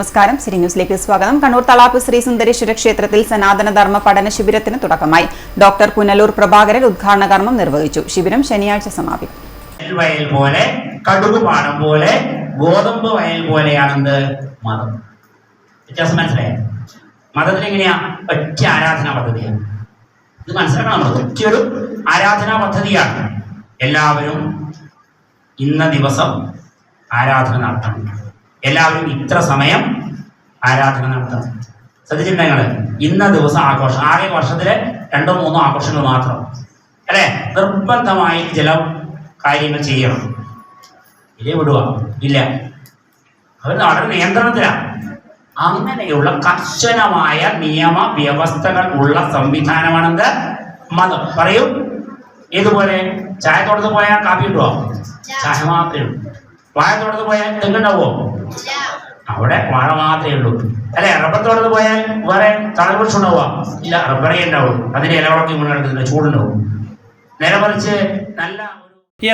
നമസ്കാരം. സിറ്റി ന്യൂസിലേക്ക് സ്വാഗതം. കണ്ണൂർ തളാപ്പ് ശ്രീ സുന്ദരേശ്വര ക്ഷേത്രത്തിൽ സനാതന ധർമ്മ പഠന ശിബിരത്തിന് തുടക്കമായി. ഡോക്ടർ പുനലൂർ പ്രഭാകരൻ ഉദ്ഘാടന കർമ്മം നിർവഹിച്ചു. ശിബിരം ശനിയാഴ്ച സമാപിക്കും. വയൽ പോലെ, കടുകുപാടം പോലെ, ഗോതമ്പ് വയൽ പോലെയാണെന്ത് മതം. വ്യത്യാസം മനസ്സിലായോ? മതത്തിൽ എങ്ങനെയാ? ഒറ്റ ആരാധനാ പദ്ധതിയാണ്. ഇത് മനസ്സിലാക്കണം. നമ്മൾ ഒറ്റയൊരു ആരാധനാ പദ്ധതിയാണ്. എല്ലാവരും ഇന്ന ദിവസം ആരാധന നടത്തണം. എല്ലാവരും ഇത്ര സമയം ആരാധന നടത്തണം. ശ്രദ്ധിച്ചിട്ടുണ്ടെങ്കിൽ ഇന്ന ദിവസം ആഘോഷം, ആകെ വർഷത്തിലെ 2-3 ആഘോഷങ്ങൾ മാത്രം അല്ലെ? നിർബന്ധമായി ചില കാര്യങ്ങൾ ചെയ്യണം. ഇല്ലേ വിടുക? ഇല്ല. അവർ വളരെ നിയന്ത്രണത്തിലാണ്. അങ്ങനെയുള്ള കർശനമായ നിയമ വ്യവസ്ഥകൾ ഉള്ള സംവിധാനമാണെന്ത് മതം. പറയൂ. ഇതുപോലെ ചായത്തോടത്ത് പോയാൽ കാപ്പി കിട്ടുമോ? ചായ മാത്രമേ ഉള്ളൂ. വാഴത്തോടത്ത് പോയാൽ തെങ്ങുണ്ടാവോ? അവിടെ വാഴ മാത്രമേ ഉള്ളൂ അല്ലെ? റബ്ബർ തോട്ടത്ത് പോയാൽ വേറെ തണൽവൃക്ഷം ഉണ്ടാവുക? ഇല്ല, റബ്ബറേ ഉണ്ടാവും. അതിന്റെ ഇലകളൊക്കെ ഇങ്ങനെ എടുക്കുന്നില്ല, ചൂടുണ്ടാവും. നേരെ മറിച്ച് നല്ല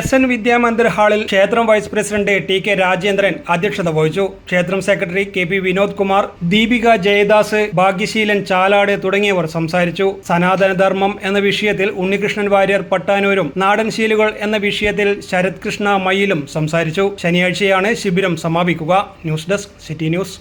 SN വിദ്യാമന്ദിർ ഹാളിൽ ക്ഷേത്രം വൈസ് പ്രസിഡന്റ് TK രാജേന്ദ്രൻ അധ്യക്ഷത വഹിച്ചു. ക്ഷേത്രം സെക്രട്ടറി KP വിനോദ് കുമാർ, ദീപിക ജയദാസ്, ഭാഗ്യശീലൻ ചാലാട് തുടങ്ങിയവർ സംസാരിച്ചു. സനാതനധർമ്മം എന്ന വിഷയത്തിൽ ഉണ്ണികൃഷ്ണൻ വാര്യർ പട്ടാനൂരും, നാടൻ ശീലുകൾ എന്ന വിഷയത്തിൽ ശരത് കൃഷ്ണ മയിലും സംസാരിച്ചു. ശനിയാഴ്ചയാണ് ശിബിരം സമാപിക്കുക. News desk, city news.